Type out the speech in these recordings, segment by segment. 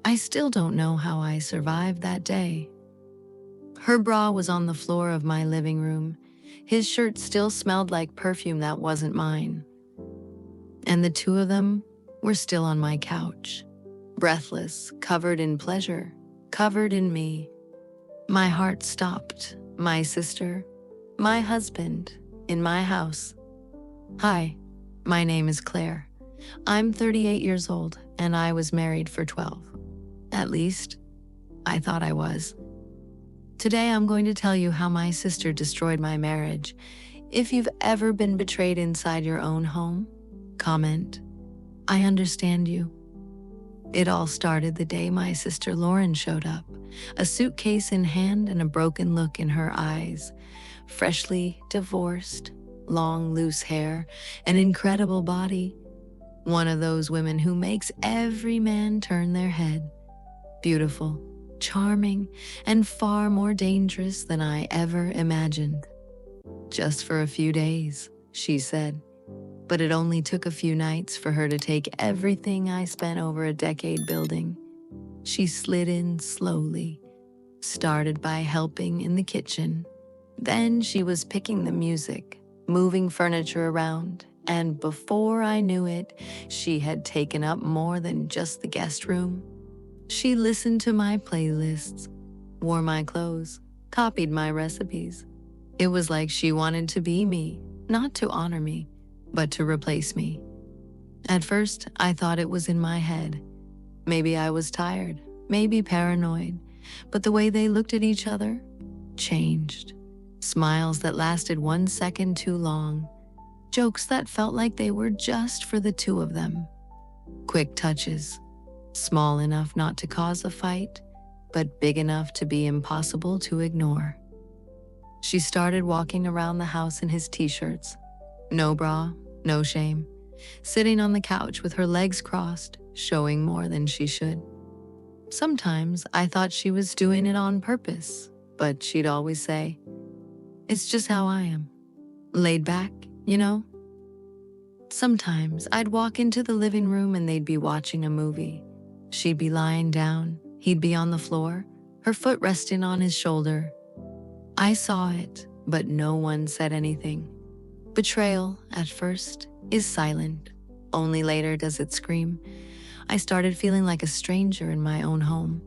I still don't know how I survived that day. Her bra was on the floor of my living room. His shirt still smelled like perfume that wasn't mine. And the two of them were still on my couch, breathless, covered in pleasure, covered in me. My heart stopped. My sister, my husband, in my house. Hi, my name is Claire. I'm 38 years old, and I was married for 12. At least, I thought I was. Today I'm going to tell you how my sister destroyed my marriage. If you've ever been betrayed inside your own home, comment. I understand you. It all started the day my sister Lauren showed up, a suitcase in hand and a broken look in her eyes. Freshly divorced, long loose hair, an incredible body. One of those women who makes every man turn their head. Beautiful, charming, and far more dangerous than I ever imagined. Just for a few days, she said. But it only took a few nights for her to take everything I spent over a decade building. She slid in slowly, started by helping in the kitchen. Then she was picking the music, moving furniture around, and before I knew it, she had taken up more than just the guest room. She listened to my playlists, wore my clothes, copied my recipes. It was like she wanted to be me, not to honor me, but to replace me. At first, I thought it was in my head. Maybe I was tired, maybe paranoid, but the way they looked at each other changed. Smiles that lasted 1 second too long. Jokes that felt like they were just for the two of them. Quick touches, small enough not to cause a fight, but big enough to be impossible to ignore. She started walking around the house in his t-shirts. No bra, no shame. Sitting on the couch with her legs crossed, showing more than she should. Sometimes I thought she was doing it on purpose, but she'd always say, "It's just how I am. Laid back, you know?" Sometimes I'd walk into the living room and they'd be watching a movie. She'd be lying down, he'd be on the floor, her foot resting on his shoulder. I saw it, but no one said anything. Betrayal, at first, is silent. Only later does it scream. I started feeling like a stranger in my own home.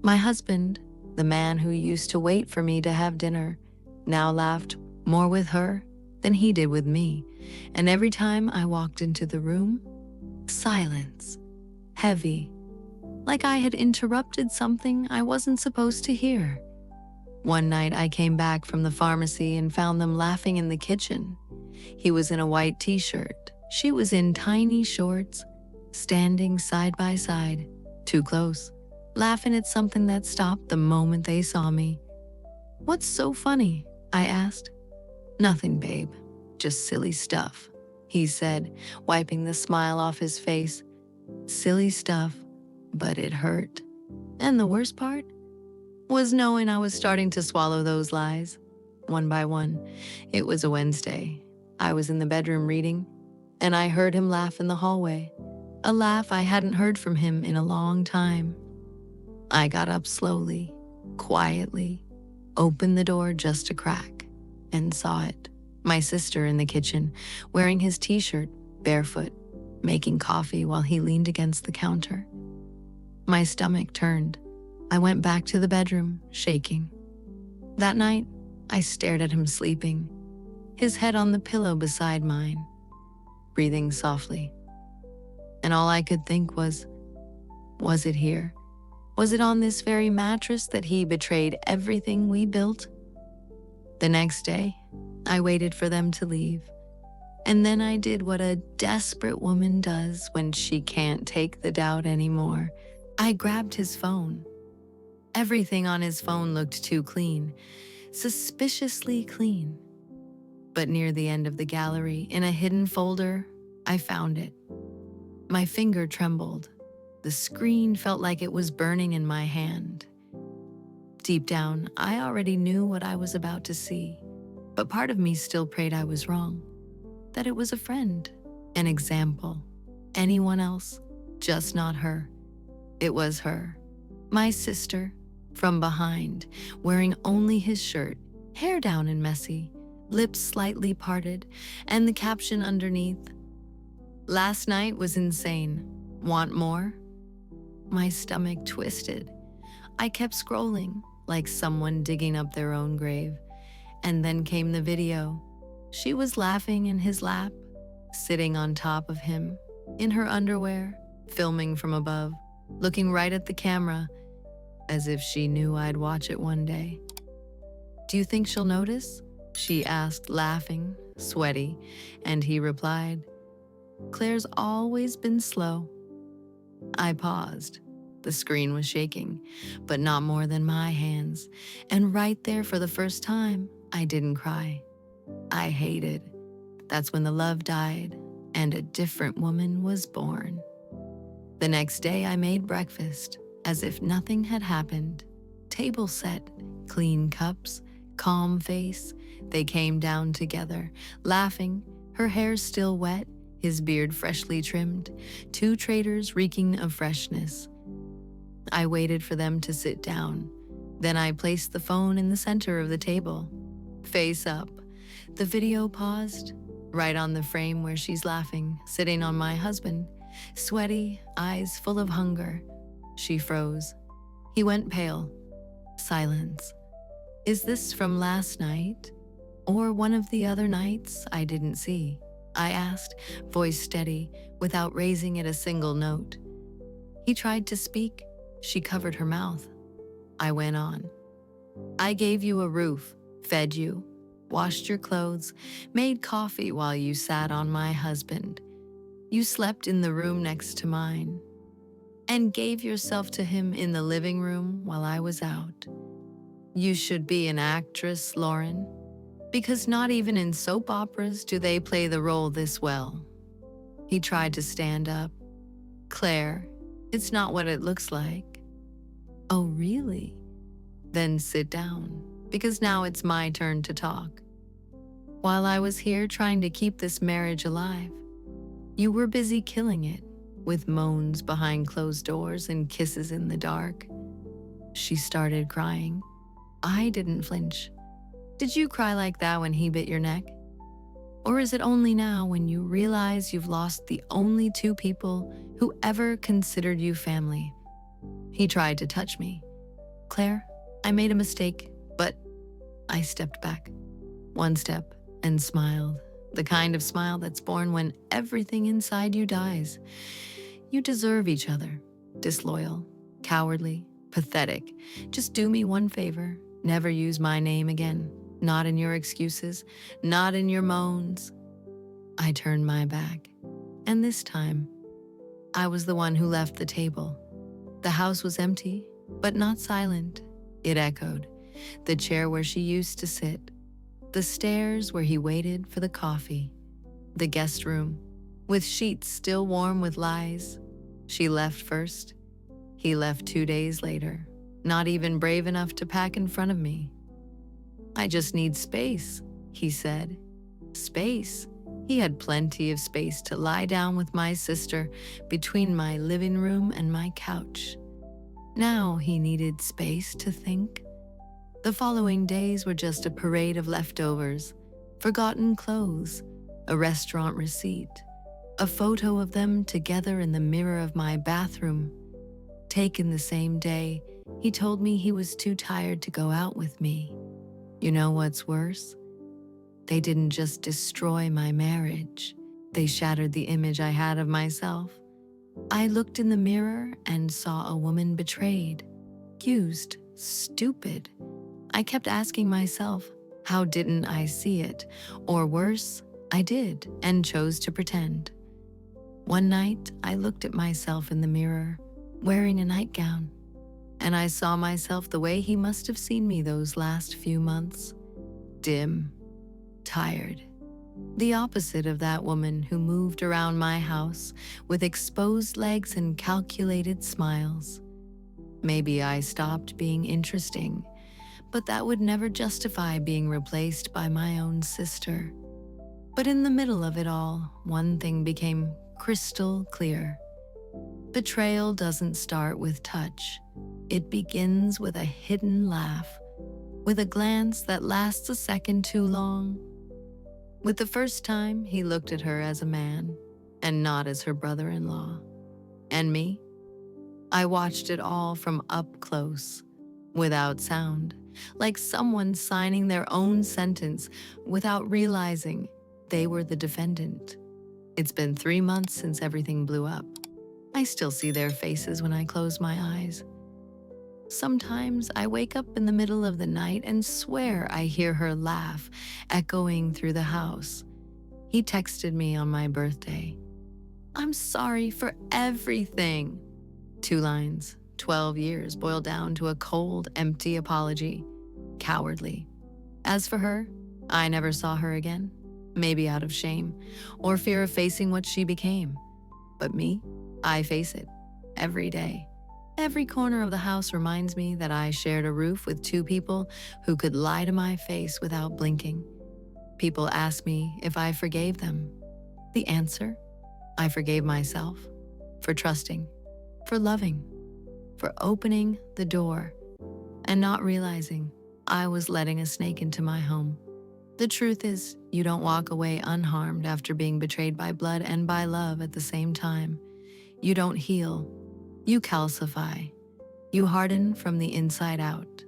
My husband, the man who used to wait for me to have dinner, now laughed more with her than he did with me. And every time I walked into the room, silence, heavy, like I had interrupted something I wasn't supposed to hear. One night I came back from the pharmacy and found them laughing in the kitchen. He was in a white t-shirt. She was in tiny shorts, standing side by side, too close, laughing at something that stopped the moment they saw me. "What's so funny?" I asked. "Nothing, babe. Just silly stuff," he said, wiping the smile off his face. Silly stuff, but it hurt. And the worst part was knowing I was starting to swallow those lies, one by one. It was a Wednesday. I was in the bedroom reading, and I heard him laugh in the hallway, a laugh I hadn't heard from him in a long time. I got up slowly, quietly, opened the door just a crack, and saw it. My sister in the kitchen, wearing his t-shirt, barefoot, making coffee while he leaned against the counter. My stomach turned. I went back to the bedroom, shaking. That night, I stared at him sleeping, his head on the pillow beside mine, breathing softly. And all I could think was it here? Was it on this very mattress that he betrayed everything we built? The next day, I waited for them to leave. And then I did what a desperate woman does when she can't take the doubt anymore. I grabbed his phone. Everything on his phone looked too clean, suspiciously clean. But near the end of the gallery, in a hidden folder, I found it. My finger trembled. The screen felt like it was burning in my hand. Deep down, I already knew what I was about to see, but part of me still prayed I was wrong, that it was a friend, an example, anyone else, just not her. It was her, my sister, from behind, wearing only his shirt, hair down and messy, lips slightly parted, and the caption underneath, "Last night was insane. Want more?" My stomach twisted. I kept scrolling, like someone digging up their own grave. And then came the video. She was laughing in his lap, sitting on top of him, in her underwear, filming from above, looking right at the camera, as if she knew I'd watch it one day. "Do you think she'll notice?" she asked, laughing, sweaty, and he replied, "Claire's always been slow." I paused. The screen was shaking, but not more than my hands, and right there for the first time, I didn't cry. I hated. That's when the love died, and a different woman was born. The next day I made breakfast, as if nothing had happened. Table set, clean cups, calm face. They came down together, laughing, her hair still wet, his beard freshly trimmed, two traitors reeking of freshness. I waited for them to sit down. Then I placed the phone in the center of the table, face up. The video paused, right on the frame where she's laughing, sitting on my husband, sweaty, eyes full of hunger. She froze. He went pale. Silence. Is this from last night? Or one of the other nights I didn't see? I asked, voice steady, without raising it a single note. He tried to speak. She covered her mouth. I went on. "I gave you a roof, fed you, washed your clothes, made coffee while you sat on my husband. You slept in the room next to mine, and gave yourself to him in the living room while I was out. You should be an actress, Lauren, because not even in soap operas do they play the role this well." He tried to stand up. "Claire, it's not what it looks like." "Oh, really? Then sit down, because now it's my turn to talk. While I was here trying to keep this marriage alive, you were busy killing it, with moans behind closed doors and kisses in the dark." She started crying. I didn't flinch. "Did you cry like that when he bit your neck? Or is it only now when you realize you've lost the only two people who ever considered you family?" He tried to touch me. "Claire, I made a mistake, but..." I stepped back, one step, and smiled, the kind of smile that's born when everything inside you dies. "You deserve each other. Disloyal, cowardly, pathetic. Just do me one favor. Never use my name again. Not in your excuses, not in your moans." I turned my back, and this time, I was the one who left the table. The house was empty, but not silent. It echoed. The chair where she used to sit, the stairs where he waited for the coffee, the guest room, with sheets still warm with lies. She left first. He left 2 days later, not even brave enough to pack in front of me. "I just need space," he said. Space. He had plenty of space to lie down with my sister between my living room and my couch. Now he needed space to think. The following days were just a parade of leftovers, forgotten clothes, a restaurant receipt, a photo of them together in the mirror of my bathroom. Taken the same day, he told me he was too tired to go out with me. You know what's worse? They didn't just destroy my marriage. They shattered the image I had of myself. I looked in the mirror and saw a woman betrayed, used, stupid. I kept asking myself, how didn't I see it? Or worse, I did and chose to pretend. One night, I looked at myself in the mirror, wearing a nightgown, and I saw myself the way he must have seen me those last few months. Dim, tired. The opposite of that woman who moved around my house with exposed legs and calculated smiles. Maybe I stopped being interesting, but that would never justify being replaced by my own sister. But in the middle of it all, one thing became crystal clear. Betrayal doesn't start with touch. It begins with a hidden laugh, with a glance that lasts a second too long. With the first time, he looked at her as a man and not as her brother-in-law. And me? I watched it all from up close, without sound, like someone signing their own sentence without realizing they were the defendant. It's been 3 months since everything blew up. I still see their faces when I close my eyes. Sometimes I wake up in the middle of the night and swear I hear her laugh echoing through the house. He texted me on my birthday. "I'm sorry for everything." 2 lines, 12 years boiled down to a cold, empty apology. Cowardly. As for her, I never saw her again, maybe out of shame or fear of facing what she became. But me, I face it every day. Every corner of the house reminds me that I shared a roof with 2 people who could lie to my face without blinking. People ask me if I forgave them. The answer? I forgave myself for trusting, for loving, for opening the door and not realizing I was letting a snake into my home. The truth is, you don't walk away unharmed after being betrayed by blood and by love at the same time. You don't heal. You calcify. You harden from the inside out.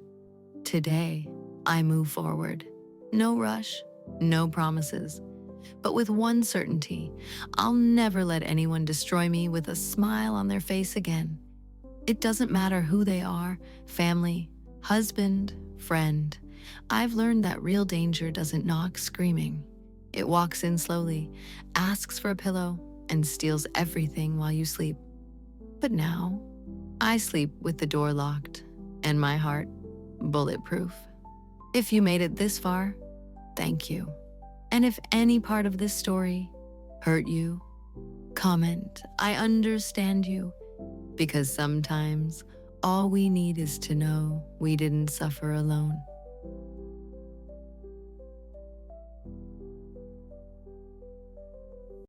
Today, I move forward. No rush, no promises. But with one certainty, I'll never let anyone destroy me with a smile on their face again. It doesn't matter who they are, family, husband, friend. I've learned that real danger doesn't knock screaming. It walks in slowly, asks for a pillow, and steals everything while you sleep. But now, I sleep with the door locked and my heart bulletproof. If you made it this far, thank you. And if any part of this story hurt you, comment, "I understand you," because sometimes all we need is to know we didn't suffer alone.